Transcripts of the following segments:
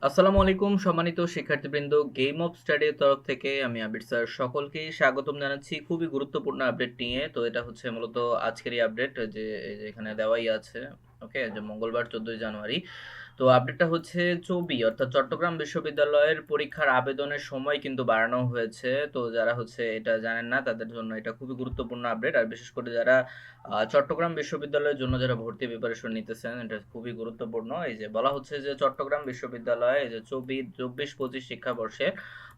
আসসালামু আলাইকুম সম্মানিত শিক্ষার্থীবৃন্দ, গেম অফ স্টাডির তরফ থেকে আমি আবির স্যার সকলকেই স্বাগতম জানাচ্ছি খুবই গুরুত্বপূর্ণ আপডেট নিয়ে। তো এটা হচ্ছে মূলত আজকেরই আপডেট, যে এই যে এখানে দেওয়াই আছে। ওকে, যে মঙ্গলবার 14 জানুয়ারি। তো আপডেটটা হচ্ছে অর্থাৎ চট্টগ্রাম বিশ্ববিদ্যালয়ের পরীক্ষার আবেদনের সময় কিন্তু বাড়ানো হয়েছে। তো যারা হচ্ছে এটা জানেন না তাদের জন্য এটা খুবই গুরুত্বপূর্ণ আপডেট, আর বিশেষ করে যারা চট্টগ্রাম বিশ্ববিদ্যালয়ের জন্য যারা ভর্তি প্রিপারেশন নিতেছেন, এটা খুবই গুরুত্বপূর্ণ। এই যে বলা হচ্ছে যে চট্টগ্রাম বিশ্ববিদ্যালয়ে এই যে 24-25 শিক্ষাবর্ষে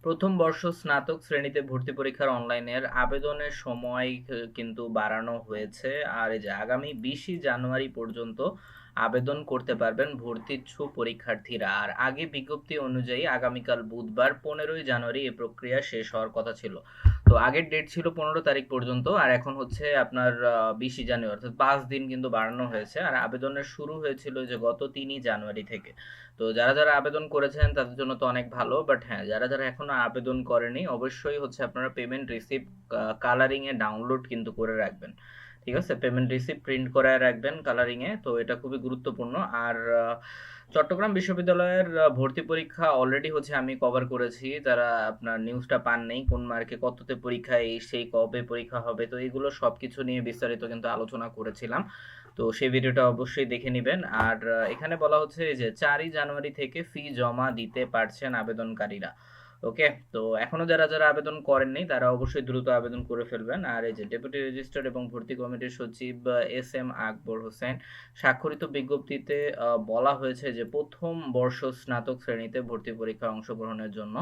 প্রথম বর্ষ স্নাতক শ্রেণীতে ভর্তি পরীক্ষার অনলাইনের আবেদনের সময় কিন্তু বাড়ানো হয়েছে। আর এই যে আগামী 20 জানুয়ারি পর্যন্ত আবেদন করতে পারবেন ভর্তিচ্ছু পরীক্ষার্থীরা। আর আগে বিজ্ঞপ্তি অনুযায়ী আগামীকাল বুধবার 15 জানুয়ারি এই প্রক্রিয়া শেষ হওয়ার কথা ছিল। তো আগের ডেট ছিল 15 তারিখ পর্যন্ত, আর এখন হচ্ছে আপনার 20 জানুয়ারি, অর্থাৎ 5 দিন কিন্তু বাড়ানো হয়েছে। আর আবেদনের শুরু হয়েছিল যে গত 3 জানুয়ারি থেকে। তো যারা যারা আবেদন করেছেন তাদের জন্য তো অনেক ভালো, বাট হ্যাঁ, যারা যারা এখনো আবেদন করেনি অবশ্যই হচ্ছে আপনারা পেমেন্ট রিসিপ্ট কালারিং এ ডাউনলোড কিন্তু করে রাখবেন। ঠিক আছে, পেমেন্ট রিসিপ্ট প্রিন্ট করায় রাখবেন কালারিং এ। তো এটা খুবই গুরুত্বপূর্ণ। আর চট্টগ্রাম বিশ্ববিদ্যালয়ের ভর্তি পরীক্ষা অলরেডি হচ্ছে আমি কভার করেছি। তারা আপনার নিউজটা পান নেই, কোন মার্কে কততে পরীক্ষা, এই সেই কবে পরীক্ষা হবে, তো এগুলো সবকিছু নিয়ে বিস্তারিত কিন্তু আলোচনা করেছিলাম। তো সেই ভিডিওটা অবশ্যই দেখে নেবেন। আর এখানে বলা হচ্ছে যে 4 জানুয়ারি থেকে ফি জমা দিতে পারছেন আবেদনকারীরা। ওকে, তো এখনো যারা যারা আবেদন করেননি তারা অবশ্যই দ্রুত আবেদন করে ফেলবেন। আর এই যে ডেপুটি রেজিস্ট্রার এবং ভর্তি কমিটির সচিব SM আকবর হোসেন স্বাক্ষরিত বিজ্ঞপ্তিতে বলা হয়েছে যে প্রথম বর্ষ স্নাতক শ্রেণীতে ভর্তি পরীক্ষায় অংশগ্রহণের জন্য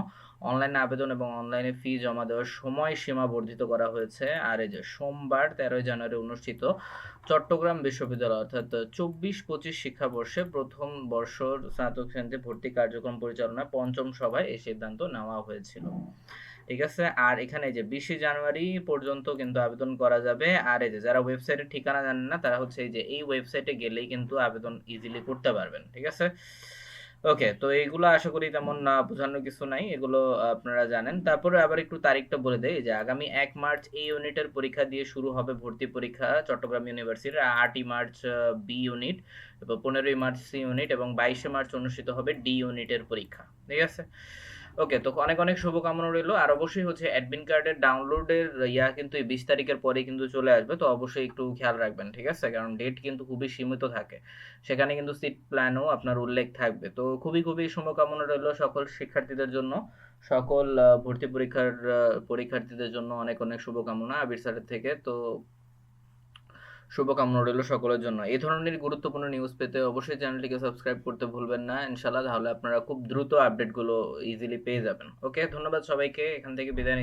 অনলাইনে আবেদন এবং অনলাইনে ফি জমা দেওয়ার সময় সীমা বর্ধিত করা হয়েছে। আর এই যে সোমবার 13 জানুয়ারি অনুষ্ঠিত চট্টগ্রাম বিশ্ববিদ্যালয় অর্থাৎ 24-25 শিক্ষাবর্ষে প্রথম বর্ষর স্নাতক শ্রেণীতে ভর্তি কার্যক্রম পরিচালনা পঞ্চম সভায় এই সিদ্ধান্ত নেওয়া হয়েছিল। ঠিক আছে, আর এখানে যে 20 জানুয়ারি পর্যন্ত কিন্তু আবেদন করা যাবে। আর এই যে যারা ওয়েবসাইটের ঠিকানা জানেন না তারা হচ্ছে এই যে এই ওয়েবসাইটে গেলেই কিন্তু আবেদন ইজিলি করতে পারবেন। ঠিক আছে, ওকে, তো এইগুলো আশা করি তেমন বোঝানোর কিছু নাই, এগুলো আপনারা জানেন। তারপরে আবার একটু তারিখটা বলে দেই যে আগামী 1 মার্চ এই ইউনিটের পরীক্ষা দিয়ে শুরু হবে ভর্তি পরীক্ষা চট্টগ্রাম ইউনিভার্সিটির। 8ই মার্চ বি ইউনিট এবং 15ই মার্চ সি ইউনিট এবং 22শে মার্চ অনুষ্ঠিত হবে ডি ইউনিটের পরীক্ষা। ঠিক আছে, ওকে, তো অনেক অনেক শুভকামনা রইলো। আর অবশ্যই হচ্ছে অ্যাডমিন কার্ডের ডাউনলোডের কিন্তু এই 20 তারিখের পরে কিন্তু চলে আসবে। তো অবশ্যই একটু খেয়াল রাখবেন। ঠিক আছে, কারণ ডেট কিন্তু খুবই সীমিত থাকে, সেখানে কিন্তু সিট প্ল্যানও আপনার উল্লেখ থাকবে। তো খুবই খুবই শুভকামনা রইলো সকল শিক্ষার্থীদের জন্য, সকল ভর্তি পরীক্ষার পরীক্ষার্থীদের জন্য অনেক অনেক শুভকামনা আবির স্যারের থেকে। তো শুভকামনা রইল সকলের জন্য। এই ধরনের গুরুত্বপূর্ণ নিউজ পেতে অবশ্যই চ্যানেলটিকে সাবস্ক্রাইব করতে ভুলবেন না ইনশাল্লাহ, তাহলে আপনারা খুব দ্রুত আপডেটগুলো ইজিলি পেয়ে যাবেন। ওকে, ধন্যবাদ সবাইকে, এখান থেকে বিদায়